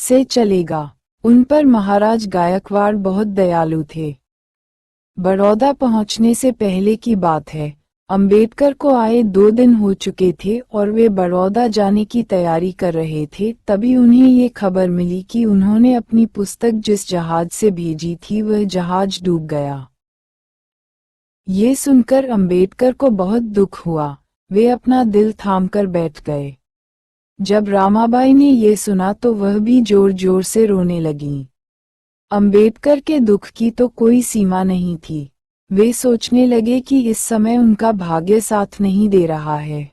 से चलेगा। उन पर महाराज गायकवाड़ बहुत दयालु थे। बड़ौदा पहुंचने से पहले की बात है, अंबेडकर को आए 2 दिन हो चुके थे और वे बड़ौदा जाने की तैयारी कर रहे थे। तभी उन्हें ये खबर मिली कि उन्होंने अपनी पुस्तक जिस जहाज से भेजी थी वह जहाज डूब गया। ये सुनकर अंबेडकर को बहुत दुख हुआ। वे अपना दिल थामकर बैठ गए। जब रामाबाई ने ये सुना तो वह भी जोर जोर से रोने लगीं। अंबेडकर के दुख की तो कोई सीमा नहीं थी। वे सोचने लगे कि इस समय उनका भाग्य साथ नहीं दे रहा है।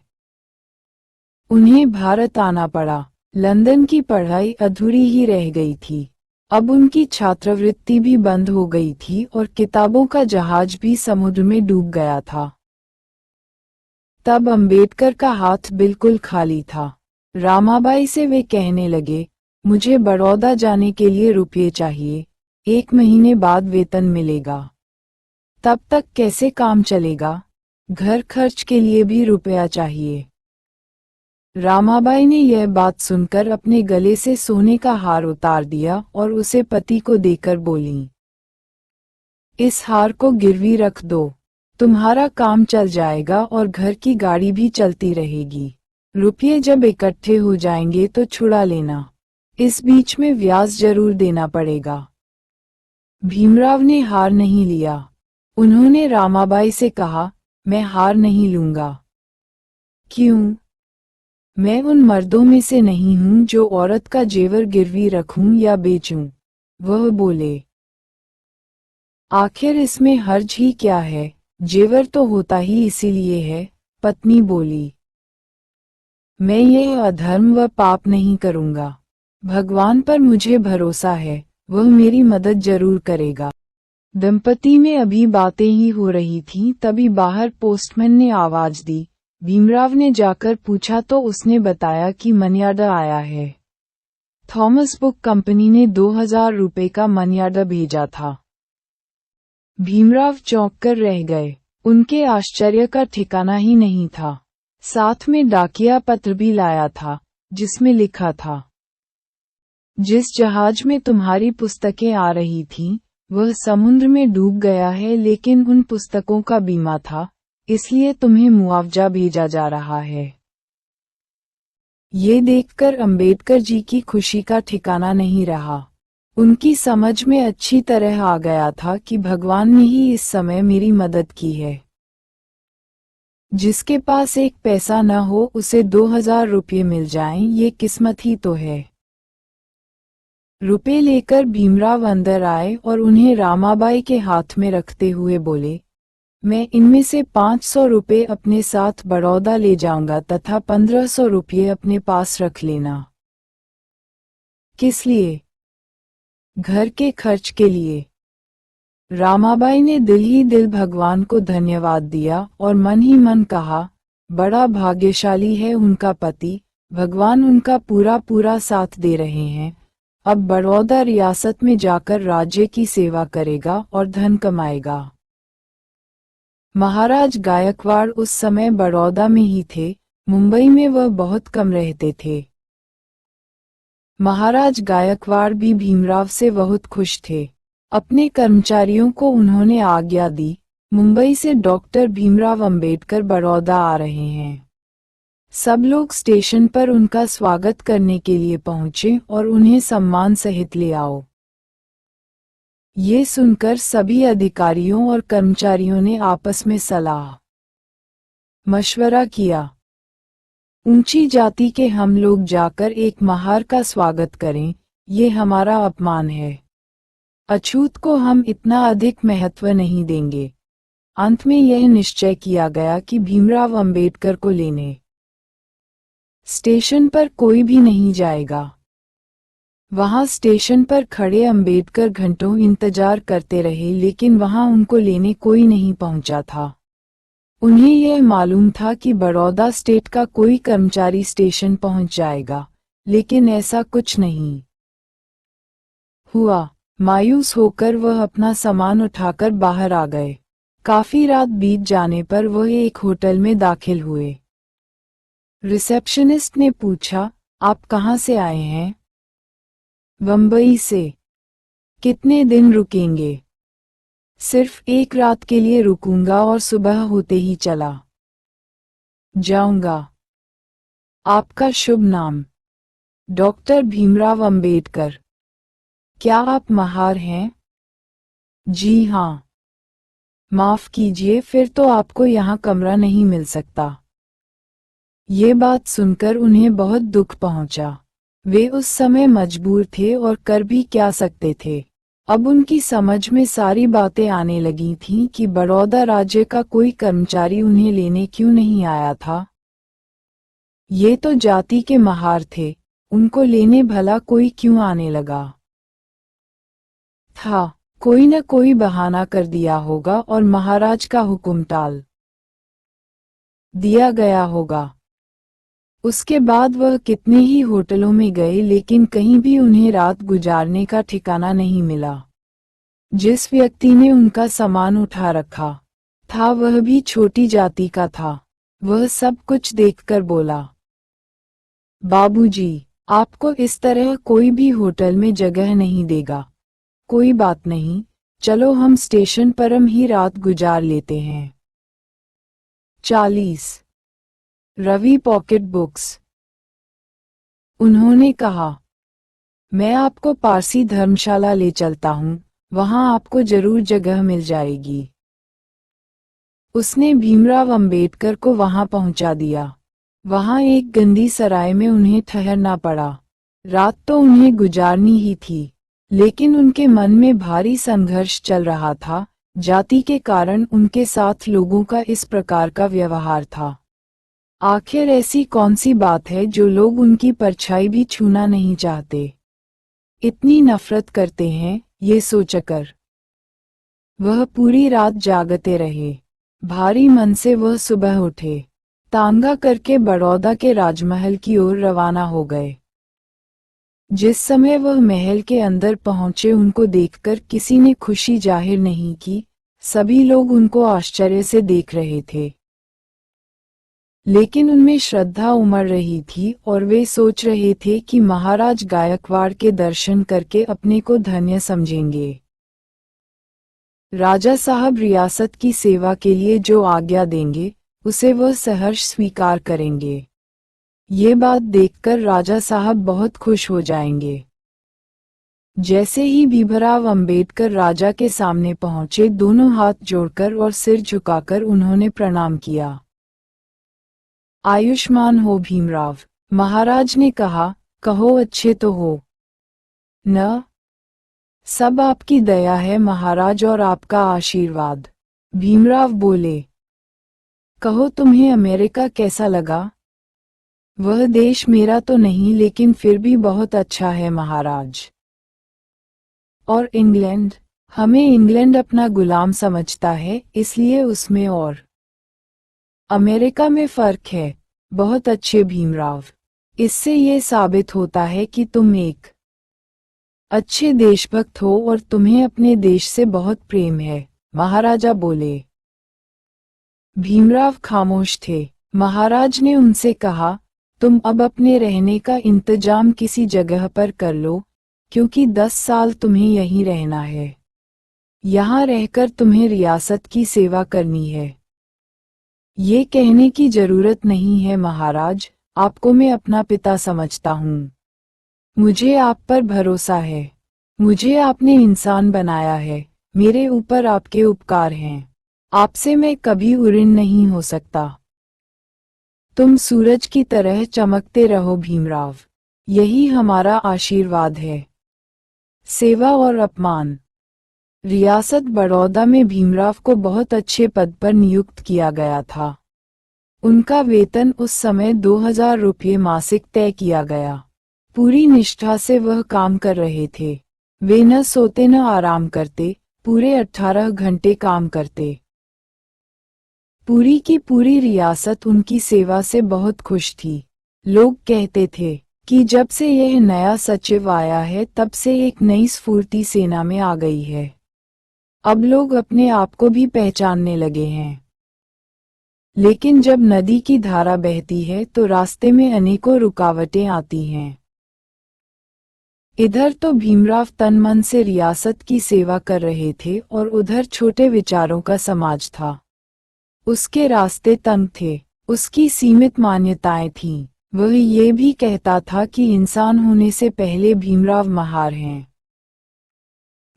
उन्हें भारत आना पड़ा। लंदन की पढ़ाई अधूरी ही रह गई थी। अब उनकी छात्रवृत्ति भी बंद हो गई थी और किताबों का जहाज भी समुद्र में डूब गया था। तब अंबेडकर का हाथ बिल्कुल खाली था। रामाबाई से वे कहने लगे, मुझे बड़ौदा जाने के लिए रुपये चाहिए। 1 महीने बाद वेतन मिलेगा। तब तक कैसे काम चलेगा? घर खर्च के लिए भी रुपया चाहिए। रामाबाई ने यह बात सुनकर अपने गले से सोने का हार उतार दिया और उसे पति को देकर बोलीं, इस हार को गिरवी रख दो, तुम्हारा काम चल जाएगा और घर की गाड़ी भी चलती रहेगी। रुपये जब इकट्ठे हो जाएंगे तो छुड़ा लेना। इस बीच में ब्याज जरूर देना पड़ेगा। भीमराव ने हार नहीं लिया। उन्होंने रामाबाई से कहा, मैं हार नहीं लूंगा। क्यों? मैं उन मर्दों में से नहीं हूं जो औरत का जेवर गिरवी रखूं या बेचूं। वह बोले, आखिर इसमें हर्ज ही क्या है, जेवर तो होता ही इसीलिए है। पत्नी बोली, मैं ये अधर्म व पाप नहीं करूंगा। भगवान पर मुझे भरोसा है, वह मेरी मदद जरूर करेगा। दंपति में अभी बातें ही हो रही थीं, तभी बाहर पोस्टमैन ने आवाज दी। भीमराव ने जाकर पूछा तो उसने बताया कि मनियार्डर आया है। थॉमस बुक कंपनी ने 2000 रुपए का मनियार्डर भेजा था। भीमराव चौंक कर रह गए। उनके आश्चर्य का ठिकाना ही नहीं था। साथ में डाकिया पत्र भी लाया था, जिसमें लिखा था, जिस जहाज में तुम्हारी पुस्तकें आ रही थीं, वह समुद्र में डूब गया है, लेकिन उन पुस्तकों का बीमा था, इसलिए तुम्हें मुआवजा भेजा जा रहा है। ये देखकर अंबेडकर जी की खुशी का ठिकाना नहीं रहा। उनकी समझ में अच्छी तरह आ गया था कि भगवान ने ही इस समय मेरी मदद की है। जिसके पास 1 पैसा न हो उसे 2000 रुपये मिल जाएं, ये किस्मत ही तो है। रुपए लेकर भीमराव अंदर आए और उन्हें रामाबाई के हाथ में रखते हुए बोले, मैं इनमें से 500 रुपये अपने साथ बड़ौदा ले जाऊंगा तथा 1500 रुपये अपने पास रख लेना। किस लिए? घर के खर्च के लिए। रामाबाई ने दिल ही दिल भगवान को धन्यवाद दिया और मन ही मन कहा, बड़ा भाग्यशाली है उनका पति, भगवान उनका पूरा पूरा साथ दे रहे हैं। अब बड़ौदा रियासत में जाकर राज्य की सेवा करेगा और धन कमाएगा। महाराज गायकवाड़ उस समय बड़ौदा में ही थे, मुंबई में वह बहुत कम रहते थे। महाराज गायकवाड़ भी भीमराव से बहुत खुश थे। अपने कर्मचारियों को उन्होंने आज्ञा दी, मुंबई से डॉक्टर भीमराव अंबेडकर बड़ौदा आ रहे हैं। सब लोग स्टेशन पर उनका स्वागत करने के लिए पहुंचे और उन्हें सम्मान सहित ले आओ। ये सुनकर सभी अधिकारियों और कर्मचारियों ने आपस में सलाह मशवरा किया, ऊंची जाति के हम लोग जाकर एक महार का स्वागत करें, ये हमारा अपमान है। अछूत को हम इतना अधिक महत्व नहीं देंगे। अंत में यह निश्चय किया गया कि भीमराव अंबेडकर को लेने स्टेशन पर कोई भी नहीं जाएगा। वहां स्टेशन पर खड़े अंबेडकर घंटों इंतजार करते रहे, लेकिन वहां उनको लेने कोई नहीं पहुंचा था। उन्हें यह मालूम था कि बड़ौदा स्टेट का कोई कर्मचारी स्टेशन पहुंच जाएगा, लेकिन ऐसा कुछ नहीं हुआ। मायूस होकर वह अपना सामान उठाकर बाहर आ गए। काफी रात बीत जाने पर वह एक होटल में दाखिल हुए। रिसेप्शनिस्ट ने पूछा, आप कहाँ से आए हैं? बम्बई से। कितने दिन रुकेंगे? सिर्फ एक रात के लिए रुकूंगा और सुबह होते ही चला जाऊंगा। आपका शुभ नाम? डॉक्टर भीमराव अंबेडकर। क्या आप महार हैं? जी हाँ। माफ कीजिए, फिर तो आपको यहाँ कमरा नहीं मिल सकता। ये बात सुनकर उन्हें बहुत दुख पहुंचा। वे उस समय मजबूर थे और कर भी क्या सकते थे। अब उनकी समझ में सारी बातें आने लगी थीं कि बड़ौदा राज्य का कोई कर्मचारी उन्हें लेने क्यों नहीं आया था। ये तो जाति के महार थे, उनको लेने भला कोई क्यों आने लगा था। कोई न कोई बहाना कर दिया होगा और महाराज का हुक्म टाल दिया गया होगा। उसके बाद वह कितने ही होटलों में गए, लेकिन कहीं भी उन्हें रात गुजारने का ठिकाना नहीं मिला। जिस व्यक्ति ने उनका सामान उठा रखा था वह भी छोटी जाति का था। वह सब कुछ देखकर बोला, बाबूजी, आपको इस तरह कोई भी होटल में जगह नहीं देगा। कोई बात नहीं, चलो हम स्टेशन पर हम ही रात गुजार लेते हैं। 40 रवि पॉकेट बुक्स। उन्होंने कहा, मैं आपको पारसी धर्मशाला ले चलता हूँ, वहां आपको जरूर जगह मिल जाएगी। उसने भीमराव अंबेडकर को वहां पहुंचा दिया। वहां एक गंदी सराय में उन्हें ठहरना पड़ा। रात तो उन्हें गुजारनी ही थी, लेकिन उनके मन में भारी संघर्ष चल रहा था। जाति के कारण उनके साथ लोगों का इस प्रकार का व्यवहार था। आखिर ऐसी कौन सी बात है जो लोग उनकी परछाई भी छूना नहीं चाहते, इतनी नफरत करते हैं, ये सोचकर वह पूरी रात जागते रहे। भारी मन से वह सुबह उठे, तांगा करके बड़ौदा के राजमहल की ओर रवाना हो गए। जिस समय वह महल के अंदर पहुंचे उनको देखकर किसी ने खुशी जाहिर नहीं की। सभी लोग उनको आश्चर्य से देख रहे थे, लेकिन उनमें श्रद्धा उमड़ रही थी और वे सोच रहे थे कि महाराज गायकवाड़ के दर्शन करके अपने को धन्य समझेंगे। राजा साहब रियासत की सेवा के लिए जो आज्ञा देंगे उसे वह सहर्ष स्वीकार करेंगे। ये बात देखकर राजा साहब बहुत खुश हो जाएंगे। जैसे ही भीमराव अंबेडकर राजा के सामने पहुंचे, दोनों हाथ जोड़कर और सिर झुकाकर उन्होंने प्रणाम किया। आयुष्मान हो भीमराव, महाराज ने कहा। कहो, अच्छे तो हो न? सब आपकी दया है महाराज और आपका आशीर्वाद। भीमराव बोले। कहो, तुम्हें अमेरिका कैसा लगा? वह देश मेरा तो नहीं, लेकिन फिर भी बहुत अच्छा है महाराज। और इंग्लैंड? हमें इंग्लैंड अपना गुलाम समझता है, इसलिए उसमें और अमेरिका में फर्क है। बहुत अच्छे भीमराव, इससे ये साबित होता है कि तुम एक अच्छे देशभक्त हो और तुम्हें अपने देश से बहुत प्रेम है, महाराजा बोले। भीमराव खामोश थे। महाराज ने उनसे कहा, तुम अब अपने रहने का इंतजाम किसी जगह पर कर लो, क्योंकि 10 साल तुम्हें यहीं रहना है। यहाँ रहकर तुम्हें रियासत की सेवा करनी है। ये कहने की जरूरत नहीं है महाराज, आपको मैं अपना पिता समझता हूँ। मुझे आप पर भरोसा है। मुझे आपने इंसान बनाया है, मेरे ऊपर आपके उपकार हैं। आपसे मैं कभी ऋणी नहीं हो सकता। तुम सूरज की तरह चमकते रहो भीमराव, यही हमारा आशीर्वाद है। सेवा और अपमान। रियासत बड़ौदा में भीमराव को बहुत अच्छे पद पर नियुक्त किया गया था। उनका वेतन उस समय 2000 रुपये मासिक तय किया गया। पूरी निष्ठा से वह काम कर रहे थे। वे न सोते न आराम करते, पूरे 18 घंटे काम करते। पूरी की पूरी रियासत उनकी सेवा से बहुत खुश थी। लोग कहते थे कि जब से यह नया सचिव आया है तब से एक नई स्फूर्ति सेना में आ गई है। अब लोग अपने आप को भी पहचानने लगे हैं। लेकिन जब नदी की धारा बहती है तो रास्ते में अनेकों रुकावटें आती हैं। इधर तो भीमराव तन मन से रियासत की सेवा कर रहे थे और उधर छोटे विचारों का समाज था। उसके रास्ते तंग थे, उसकी सीमित मान्यताएं थीं। वह ये भी कहता था कि इंसान होने से पहले भीमराव महार हैं।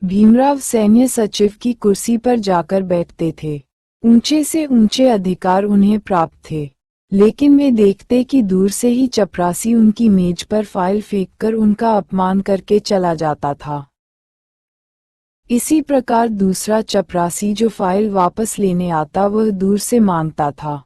भीमराव सैन्य सचिव की कुर्सी पर जाकर बैठते थे। ऊंचे से ऊंचे अधिकार उन्हें प्राप्त थे, लेकिन वे देखते कि दूर से ही चपरासी उनकी मेज पर फाइल फेंककर उनका अपमान करके चला जाता था। इसी प्रकार दूसरा चपरासी जो फाइल वापस लेने आता वह दूर से मांगता था।